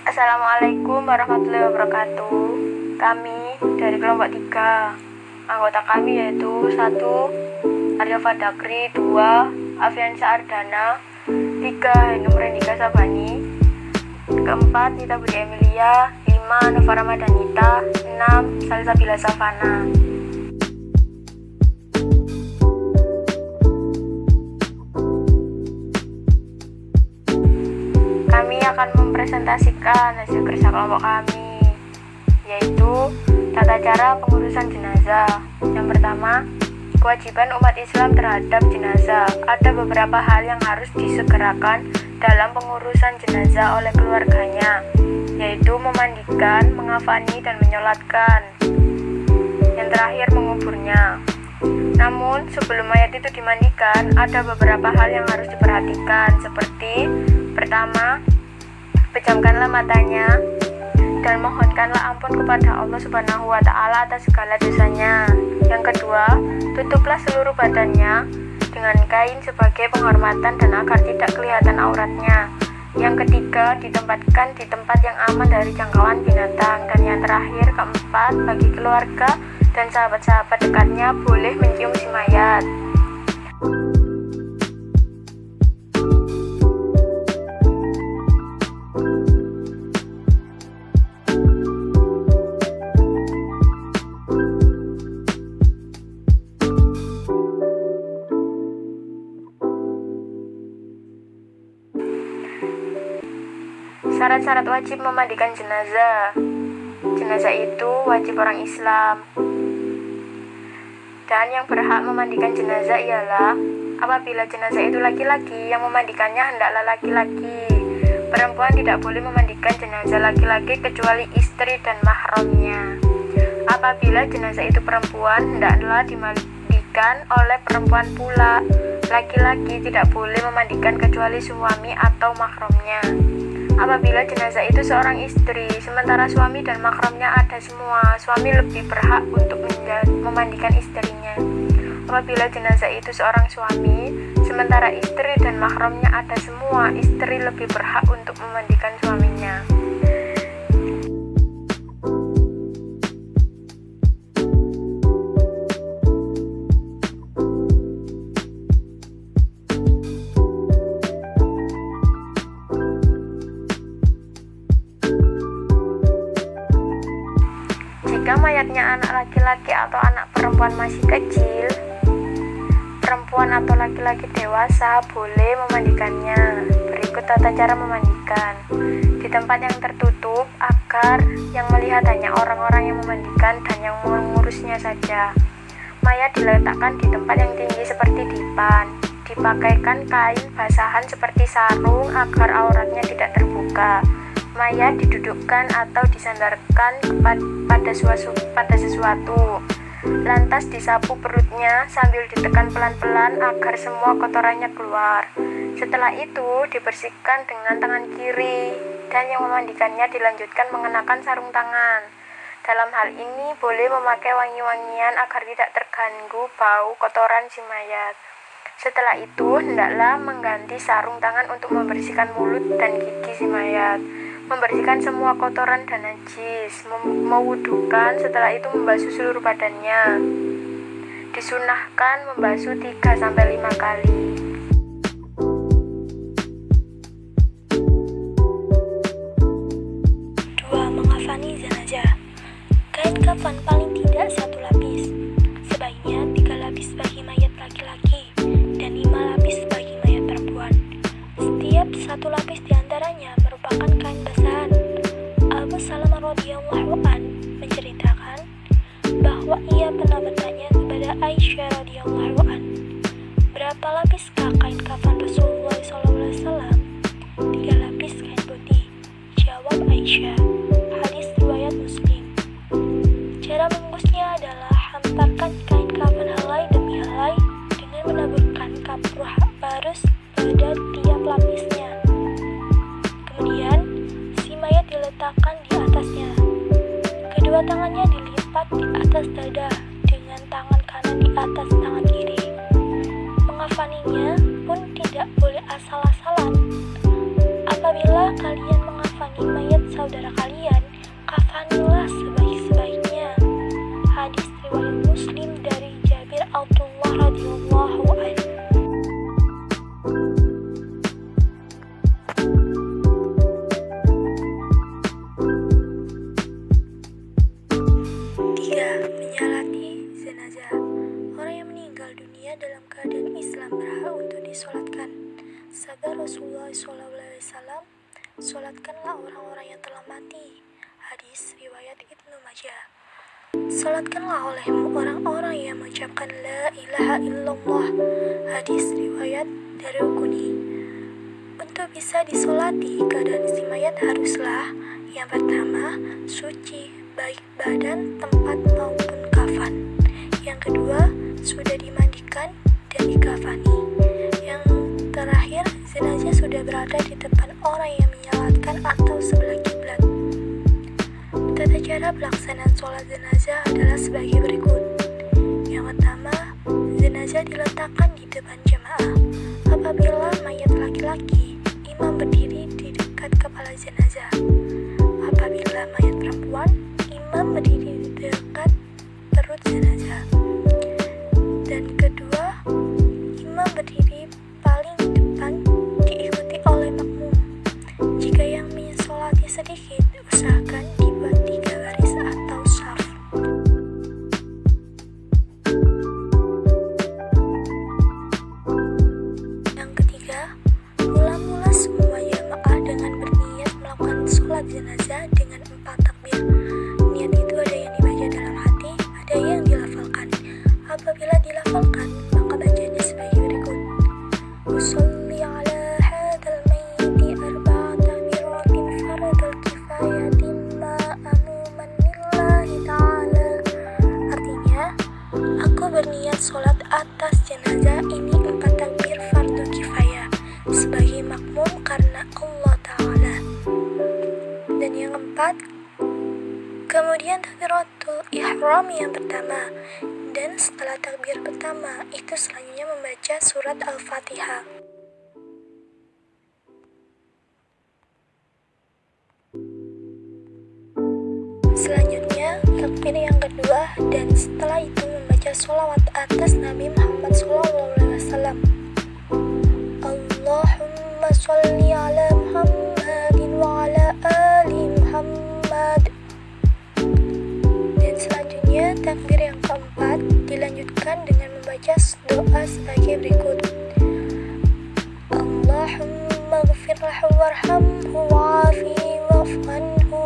Assalamualaikum warahmatullahi wabarakatuh. Kami dari kelompok 3. Anggota kami yaitu 1. Arya Fadakri, 2. Afiansa Ardana, 3. Ainum Rendika Sabani, 4. Nita Budi Emilia, 5. Nova Ramadanita, 6. Salsabila Savana. Kami akan mempresentasikan hasil kerja kelompok kami, yaitu tata cara pengurusan jenazah. Yang pertama, kewajiban umat Islam terhadap jenazah. Ada beberapa hal yang harus disegerakan dalam pengurusan jenazah oleh keluarganya, yaitu memandikan, mengafani, dan menyolatkan. Yang terakhir, menguburnya. Namun, sebelum mayat itu dimandikan, ada beberapa hal yang harus diperhatikan, seperti pertama, pejamkanlah matanya dan mohonkanlah ampun kepada Allah Subhanahu wa Ta'ala atas segala dosanya. Yang kedua, tutuplah seluruh badannya dengan kain sebagai penghormatan dan agar tidak kelihatan auratnya. Yang ketiga, ditempatkan di tempat yang aman dari jangkauan binatang. Dan yang terakhir, keempat, bagi keluarga dan sahabat-sahabat dekatnya boleh mencium si mayat. Syarat-syarat wajib memandikan jenazah. Jenazah itu wajib orang Islam. Dan yang berhak memandikan jenazah ialah apabila jenazah itu laki-laki, yang memandikannya hendaklah laki-laki. Perempuan tidak boleh memandikan jenazah laki-laki kecuali istri dan mahramnya. Apabila jenazah itu perempuan, hendaklah dimandikan oleh perempuan pula. Laki-laki tidak boleh memandikan kecuali suami atau mahramnya. Apabila jenazah itu seorang istri, sementara suami dan mahramnya ada semua, suami lebih berhak untuk memandikan istrinya. Apabila jenazah itu seorang suami, sementara istri dan mahramnya ada semua, istri lebih berhak untuk memandikan suaminya. Jika mayatnya anak laki-laki atau anak perempuan masih kecil, perempuan atau laki-laki dewasa boleh memandikannya. Berikut tata cara memandikan. Di tempat yang tertutup agar yang melihat hanya orang-orang yang memandikan dan yang mengurusnya saja. Mayat diletakkan di tempat yang tinggi seperti dipan. Dipakaikan kain basahan seperti sarung agar auratnya tidak terbuka. Mayat didudukkan atau disandarkan pada sesuatu. Lantas disapu perutnya sambil ditekan pelan-pelan agar semua kotorannya keluar. Setelah itu dibersihkan dengan tangan kiri, dan yang memandikannya dilanjutkan mengenakan sarung tangan. Dalam hal ini boleh memakai wangi-wangian agar tidak terganggu bau kotoran si mayat. Setelah itu hendaklah mengganti sarung tangan untuk membersihkan mulut dan gigi si mayat, membersihkan semua kotoran dan najis, mewudukan, setelah itu membasuh seluruh badannya. Disunahkan membasuh 3-5 kali. Mengafani jenazah. Kain kafan paling tidak 1 lapis, sebaiknya 3 lapis bagi mayat laki-laki dan 5 lapis bagi mayat perempuan. Setiap 1 lapis diantaranya merupakan kain basahan. Abu Salamah radhiyallahu an menceritakan bahwa ia pernah bertanya kepada Aisyah radhiyallahu an, berapa lapiskah kain kafan Rasulullah SAW? 3 lapis kain putih, jawab Aisyah. Hadis riwayat Muslim. Cara membungkusnya adalah hantarkan kain kafan helai demi helai dengan menaburkan kapur barus pada tiap lapisnya. Kemudian si mayat diletakkan di atasnya. Kedua tangannya dilipat di atas dada dengan tangan kanan di atas tangan kiri. Mengafaninya pun tidak boleh asal-asalan. Apabila kalian mengafani mayat solatkanlah orang-orang yang telah mati. Hadis riwayat Ibnu Majah. Solatkanlah olehmu orang-orang yang mengucapkan la ilaha illallah. Hadis riwayat Daruqutni. Untuk bisa disolati, keadaan si mayat haruslah yang pertama, suci, baik badan, tempat maupun kafan. Yang kedua, sudah dimandikan dan dikafani. Yang terakhir, jenazah sudah berada di depan orang yang menyolatkan atau sebelah kiblat. Tata cara pelaksanaan sholat jenazah adalah sebagai berikut. Yang pertama, jenazah diletakkan di depan jemaah. Apabila mayat laki-laki, imam berdiri di dekat kepala jenazah. Apabila mayat perempuan, imam berdiri di dekat perut jenazah. Dan kedua, imam berdiri paling depan diikuti oleh makmum. Jika yang mensolati sedikit, usahakan dibuat 3 baris atau shaf. Yang ketiga, mula-mula semua jamaah dengan berniat melakukan sholat jenazah dengan 4 takbir. Niat itu ada yang dibaca dalam hati, ada yang dilafalkan. Apabila dilafalkan, maka bacanya sebagai berikut. Usolli ala hadal mayyiti arba'at takbiratin fardal kifayatin ma'amuman lillahi ta'ala. Artinya, aku berniat sholat atas jenazah ini 4 takbir fardu kifayah sebagai makmum karena Allah Ta'ala. Dan yang keempat, kemudian takbiratul ihram yang pertama. Dan setelah takbir pertama, itu selanjutnya membaca surat Al-Fatihah. Selanjutnya, takbir yang kedua, dan setelah itu membaca sholawat atas Nabi Muhammad SAW. Allahumma sholli ala Muhammadin wa ala ali Muhammad. Dan selanjutnya, takbir yang keempat dilanjutkan dengan membaca doa sebagai berikut. Allahumma ghfirlahu warhamhu wa'afihi wa'fu anhu.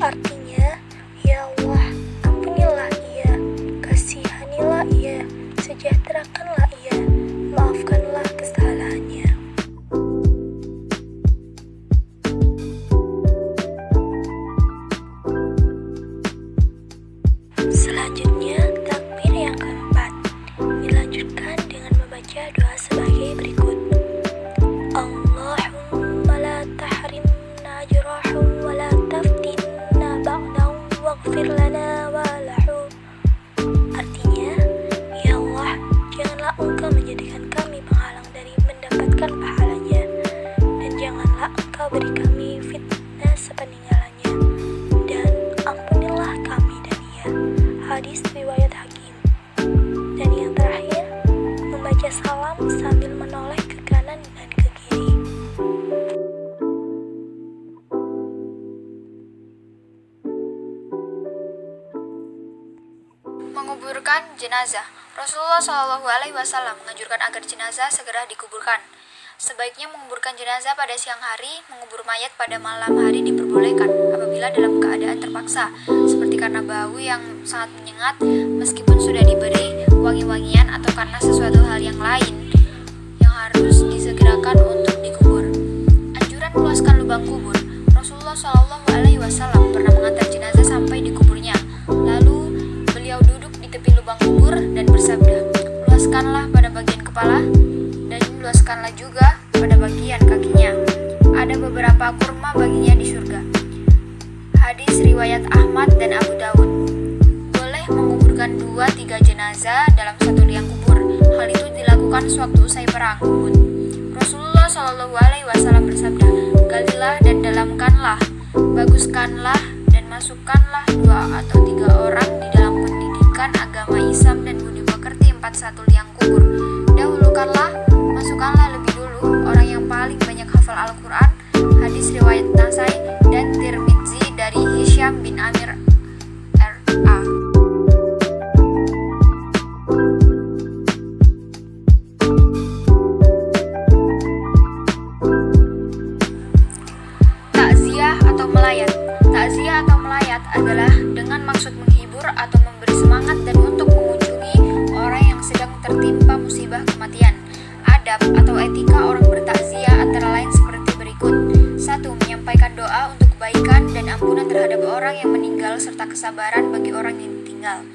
Artinya, ya Allah, ampunilah ia, kasihanilah ia, sejahterakanlah ia, maafkanlah kesalahannya. Selanjutnya, takbir yang keempat dilanjutkan dengan membaca doa sebagai berikut. Allahumma la tahrimna ajrahu wa la taftinna ba'dahu waghfir lana wa lahu. Artinya, ya Allah, janganlah Engkau menjadikan kami penghalang dari mendapatkan pahalanya, dan janganlah Engkau beri kami fitnah sepeninggalannya, dan ampunilah kami dan ia. Hadis riwayat Hakim. Dan yang terakhir, membaca salam sambil menoleh ke kanan dan ke kiri. Menguburkan jenazah. Rasulullah SAW menganjurkan agar jenazah segera dikuburkan. Sebaiknya menguburkan jenazah pada siang hari, mengubur mayat pada malam hari diperbolehkan apabila dalam keadaan terpaksa, seperti karena bau yang sangat menyengat meskipun sudah diberi wangi-wangian atau karena sesuatu hal yang lain yang harus disegerakan untuk dikubur. Anjuran meluaskan lubang kubur. Rasulullah SAW pernah mengantar jenazah sampai di kuburnya. Lalu beliau duduk di tepi lubang kubur dan bersabda, "Luaskanlah pada bagian kepala dan luaskanlah juga pada bagian kakinya. Ada beberapa kurma baginya di surga." Hadis riwayat Ahmad dan Abu Dawud. Boleh menguburkan 2-3 jenazah dalam satu liang kubur. Hal itu dilakukan sewaktu usai perang Uhud. Rasulullah SAW bersabda, "Galilah dan dalamkanlah, baguskanlah dan masukkanlah 2 atau 3 orang di dalam pendidikan agama Islam dan budi pekerti 4 liang kubur. Dahulukanlah, masukkanlah lebih dulu orang yang paling banyak hafal Al-Quran." Hadis riwayat Nasai dan Tirmidzi dari Hisham bin Amir R.A. mayat adalah dengan maksud menghibur atau memberi semangat dan untuk mengunjungi orang yang sedang tertimpa musibah kematian. Adab atau etika orang bertakziah antara lain seperti berikut. 1. Menyampaikan doa untuk kebaikan dan ampunan terhadap orang yang meninggal serta kesabaran bagi orang yang ditinggal.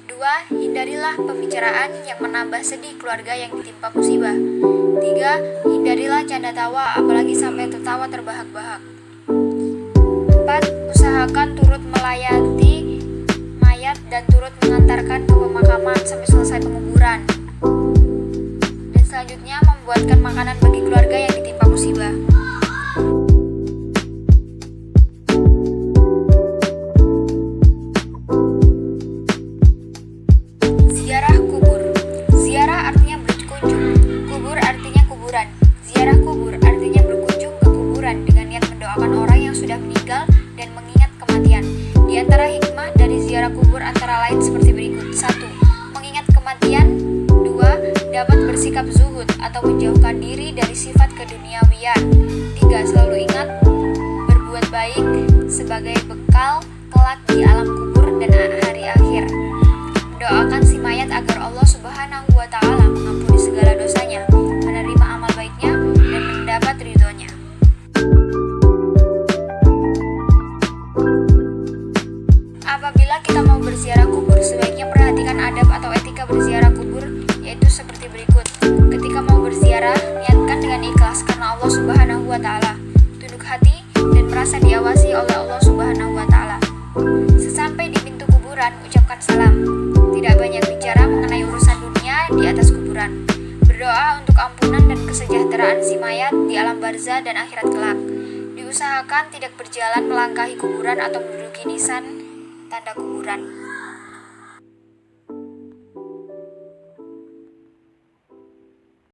2. Hindarilah pembicaraan yang menambah sedih keluarga yang ditimpa musibah. 3. Hindarilah canda tawa apalagi sampai tertawa terbahak-bahak. 4. Usahakan turut melayati mayat dan turut mengantarkan ke pemakaman sampai selesai penguburan. Dan selanjutnya membuatkan makanan bagi keluarga yang ditimpa musibah. Ziarah kubur. Ziarah artinya berkunjung. Kubur artinya kuburan. Ziarah kubur artinya berkunjung ke kuburan dengan niat mendoakan orang yang sudah meninggal dan mengingat kematian. Di antara hikmah dari ziarah kubur antara lain seperti berikut. 1. Mengingat kematian. 2. Dapat bersikap zuhud atau menjauhkan diri dari sifat keduniawian. 3. Selalu ingat berbuat baik sebagai bekal kelak di alam kubur dan hari akhir. Mendoakan si mayat agar Allah Subhanahu wa Ta'ala mengampuni segala dosanya, menerima amal baiknya, dan mendapat ridhonya. Apabila kita mau berziarah kubur, sebaiknya perhatikan adab atau etika berziarah kubur, yaitu seperti berikut. Ketika mau berziarah, niatkan dengan ikhlas karena Allah Subhanahu wa Ta'ala. Tunduk hati dan merasa diawasi oleh Allah Subhanahu wa Ta'ala. Sesampai di pintu kuburan, ucapkan salam. Tidak banyak bicara mengenai urusan dunia di atas kuburan. Berdoa untuk ampunan dan kesejahteraan si mayat di alam barzah dan akhirat kelak. Diusahakan tidak berjalan melangkahi kuburan atau menduduki nisan tanda kuburan.